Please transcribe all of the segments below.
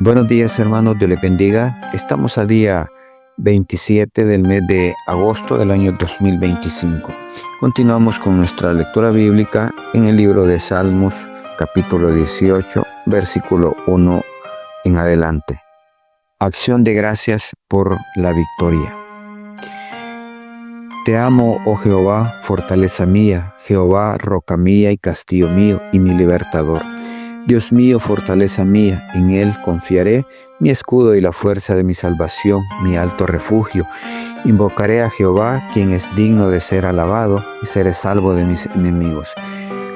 Buenos días, hermanos, Dios les bendiga. Estamos a día 27 del mes de agosto del año 2025. Continuamos con nuestra lectura bíblica en el libro de Salmos, capítulo 18, versículo 1 en adelante. Acción de gracias por la victoria. Te amo, oh Jehová, fortaleza mía, Jehová, roca mía y castillo mío y mi libertador. Dios mío, fortaleza mía, en Él confiaré, mi escudo y la fuerza de mi salvación, mi alto refugio. Invocaré a Jehová, quien es digno de ser alabado, y seré salvo de mis enemigos.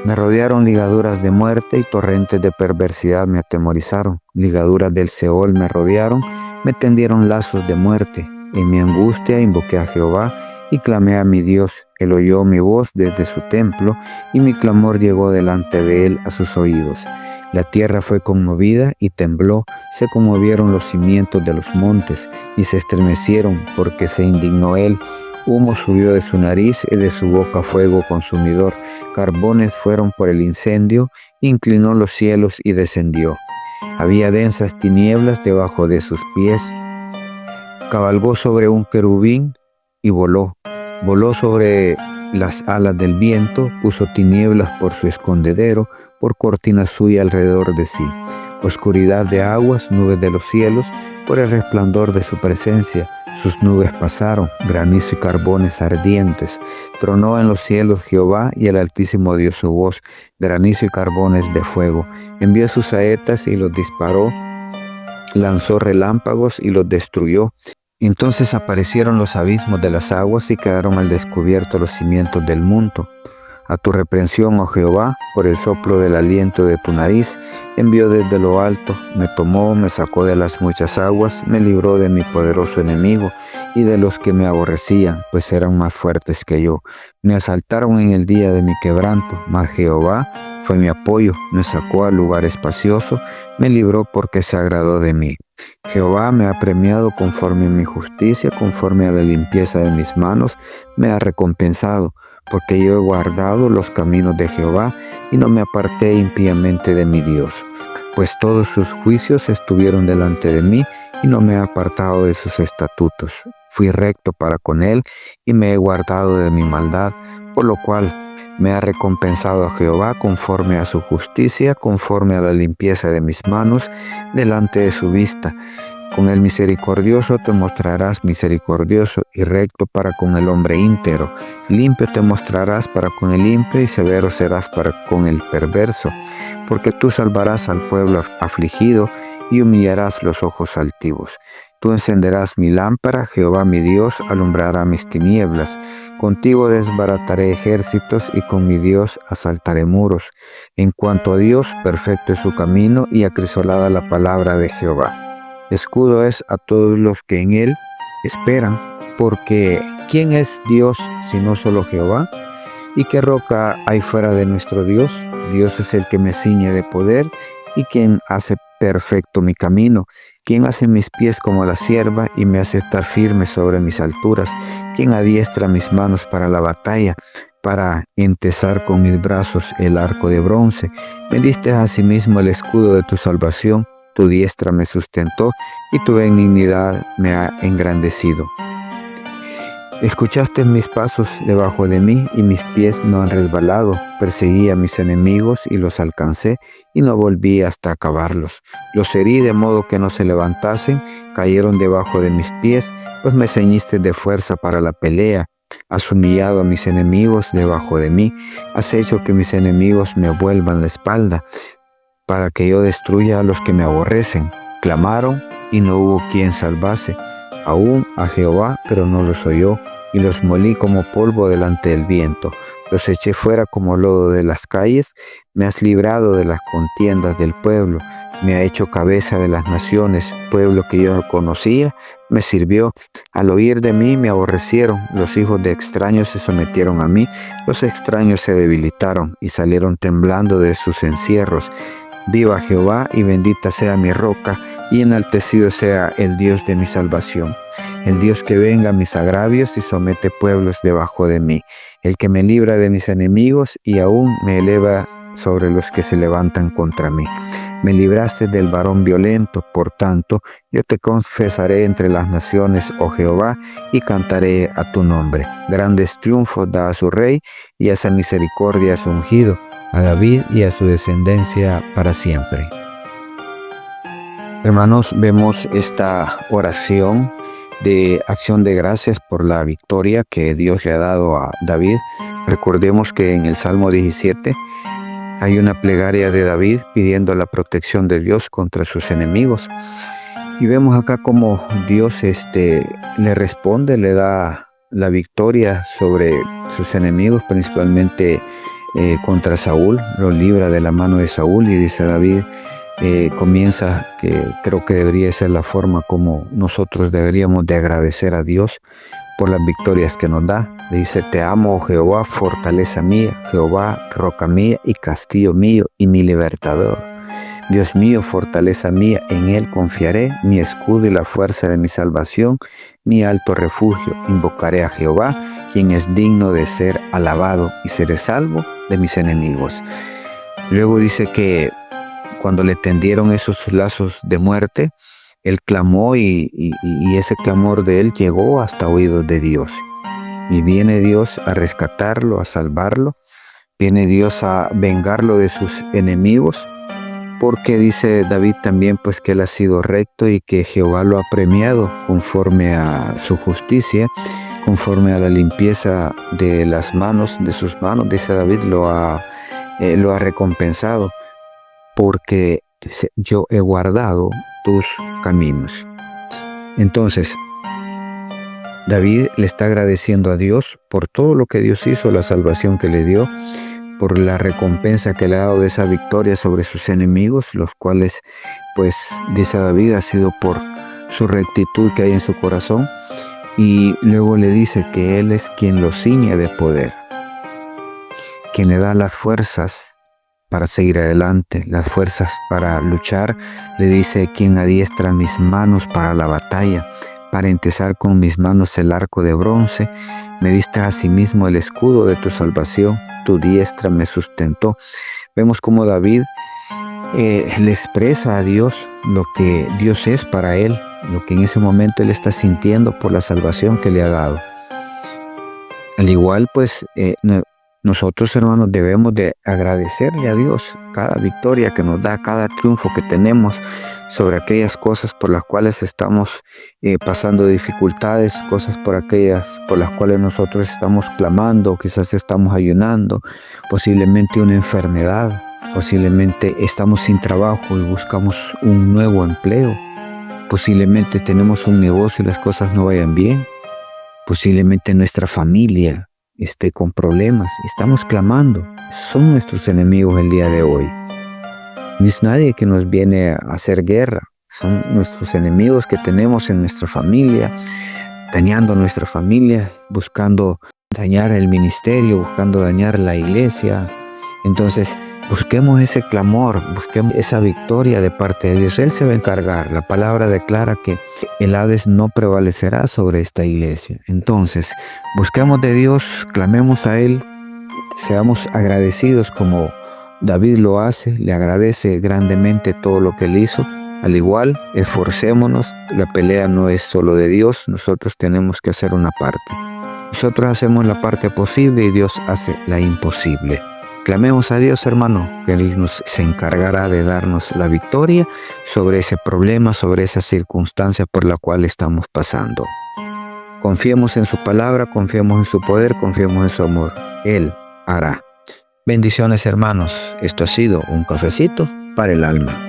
Me rodearon ligaduras de muerte y torrentes de perversidad me atemorizaron. Ligaduras del Seol me rodearon, me tendieron lazos de muerte. En mi angustia invoqué a Jehová y clamé a mi Dios. Él oyó mi voz desde su templo y mi clamor llegó delante de Él a sus oídos. La tierra fue conmovida y tembló, se conmovieron los cimientos de los montes y se estremecieron porque se indignó Él. Humo subió de su nariz y de su boca fuego consumidor. Carbones fueron por el incendio, inclinó los cielos y descendió. Había densas tinieblas debajo de sus pies. Cabalgó sobre un querubín y voló. Voló sobre las alas del viento, puso tinieblas por su escondedero, por cortina suya alrededor de sí. Oscuridad de aguas, nubes de los cielos, por el resplandor de su presencia. Sus nubes pasaron, granizo y carbones ardientes. Tronó en los cielos Jehová y el Altísimo dio su voz, granizo y carbones de fuego. Envió sus saetas y los disparó, lanzó relámpagos y los destruyó. Entonces aparecieron los abismos de las aguas y quedaron al descubierto los cimientos del mundo. A tu reprensión, oh Jehová, por el soplo del aliento de tu nariz, envió desde lo alto, me tomó, me sacó de las muchas aguas, me libró de mi poderoso enemigo y de los que me aborrecían, pues eran más fuertes que yo. Me asaltaron en el día de mi quebranto, mas Jehová fue mi apoyo, me sacó al lugar espacioso, me libró porque se agradó de mí. Jehová me ha premiado conforme a mi justicia, conforme a la limpieza de mis manos, me ha recompensado, porque yo he guardado los caminos de Jehová y no me aparté impíamente de mi Dios. Pues todos sus juicios estuvieron delante de mí y no me he apartado de sus estatutos. Fui recto para con él y me he guardado de mi maldad, por lo cual me ha recompensado a Jehová conforme a su justicia, conforme a la limpieza de mis manos, delante de su vista. Con el misericordioso te mostrarás misericordioso y recto para con el hombre íntegro. Limpio te mostrarás para con el impío y severo serás para con el perverso. Porque tú salvarás al pueblo afligido y humillarás los ojos altivos. Tú encenderás mi lámpara, Jehová mi Dios alumbrará mis tinieblas. Contigo desbarataré ejércitos y con mi Dios asaltaré muros. En cuanto a Dios, perfecto es su camino y acrisolada la palabra de Jehová. Escudo es a todos los que en él esperan, porque ¿quién es Dios sino solo Jehová? ¿Y qué roca hay fuera de nuestro Dios? Dios es el que me ciñe de poder y quien hace perfecto mi camino, quien hace mis pies como la cierva y me hace estar firme sobre mis alturas, quien adiestra mis manos para la batalla, para entesar con mis brazos el arco de bronce. Me diste asimismo el escudo de tu salvación. Tu diestra me sustentó y tu benignidad me ha engrandecido. Escuchaste mis pasos debajo de mí y mis pies no han resbalado. Perseguí a mis enemigos y los alcancé y no volví hasta acabarlos. Los herí de modo que no se levantasen, cayeron debajo de mis pies, pues me ceñiste de fuerza para la pelea. Has humillado a mis enemigos debajo de mí, has hecho que mis enemigos me vuelvan la espalda, para que yo destruya a los que me aborrecen. Clamaron y no hubo quien salvase, aún a Jehová, pero no los oyó, y los molí como polvo delante del viento. Los eché fuera como lodo de las calles. Me has librado de las contiendas del pueblo, me ha hecho cabeza de las naciones. Pueblo que yo no conocía me sirvió. Al oír de mí me aborrecieron, los hijos de extraños se sometieron a mí. Los extraños se debilitaron y salieron temblando de sus encierros. Viva Jehová y bendita sea mi roca, y enaltecido sea el Dios de mi salvación. El Dios que venga a mis agravios y somete pueblos debajo de mí. El que me libra de mis enemigos y aún me eleva sobre los que se levantan contra mí. Me libraste del varón violento, por tanto, yo te confesaré entre las naciones, oh Jehová, y cantaré a tu nombre. Grandes triunfos da a su rey, y esa misericordia a su ungido, a David y a su descendencia para siempre. Hermanos, vemos esta oración de acción de gracias por la victoria que Dios le ha dado a David. Recordemos que en el Salmo 17 hay una plegaria de David pidiendo la protección de Dios contra sus enemigos. Y vemos acá cómo Dios le responde, le da la victoria sobre sus enemigos, principalmente contra Saúl, lo libra de la mano de Saúl. Y dice David, comienza, que creo que debería ser la forma como nosotros deberíamos de agradecer a Dios por las victorias que nos da. Dice, te amo, oh Jehová, fortaleza mía, Jehová, roca mía y castillo mío y mi libertador. Dios mío, fortaleza mía, en él confiaré, mi escudo y la fuerza de mi salvación, mi alto refugio. Invocaré a Jehová, quien es digno de ser alabado, y seré salvo de mis enemigos. Luego dice que cuando le tendieron esos lazos de muerte, él clamó y ese clamor de él llegó hasta oídos de Dios. Y viene Dios a rescatarlo, a salvarlo. Viene Dios a vengarlo de sus enemigos. Porque dice David también pues que él ha sido recto y que Jehová lo ha premiado conforme a su justicia, conforme a la limpieza de las manos, de sus manos. Dice David, lo ha recompensado, porque dice, yo he guardado tus caminos. Entonces, David le está agradeciendo a Dios por todo lo que Dios hizo, la salvación que le dio, por la recompensa que le ha dado de esa victoria sobre sus enemigos, los cuales, pues, dice David, ha sido por su rectitud que hay en su corazón. Y luego le dice que Él es quien lo ciñe de poder, quien le da las fuerzas para seguir adelante, las fuerzas para luchar. Le dice, quien adiestra mis manos para la batalla, para entesar con mis manos el arco de bronce. Me diste asimismo el escudo de tu salvación, tu diestra me sustentó. Vemos cómo David le expresa a Dios lo que Dios es para él, lo que en ese momento él está sintiendo por la salvación que le ha dado. Al igual, pues, nosotros, hermanos, debemos de agradecerle a Dios cada victoria que nos da, cada triunfo que tenemos sobre aquellas cosas por las cuales estamos pasando dificultades, cosas por las cuales nosotros estamos clamando, quizás estamos ayunando, posiblemente una enfermedad, posiblemente estamos sin trabajo y buscamos un nuevo empleo, posiblemente tenemos un negocio y las cosas no vayan bien, posiblemente nuestra familia esté con problemas. Estamos clamando. Son nuestros enemigos el día de hoy. No es nadie que nos viene a hacer guerra. Son nuestros enemigos que tenemos en nuestra familia, dañando nuestra familia, buscando dañar el ministerio, buscando dañar la iglesia. Entonces, busquemos ese clamor, busquemos esa victoria de parte de Dios. Él se va a encargar. La palabra declara que el Hades no prevalecerá sobre esta iglesia. Entonces, busquemos de Dios, clamemos a Él, seamos agradecidos como David lo hace, le agradece grandemente todo lo que Él hizo. Al igual, esforcémonos, la pelea no es solo de Dios, nosotros tenemos que hacer una parte. Nosotros hacemos la parte posible y Dios hace la imposible. Clamemos a Dios, hermano, que Él se encargará de darnos la victoria sobre ese problema, sobre esa circunstancia por la cual estamos pasando. Confiemos en su palabra, confiemos en su poder, confiemos en su amor. Él hará. Bendiciones, hermanos. Esto ha sido un cafecito para el alma.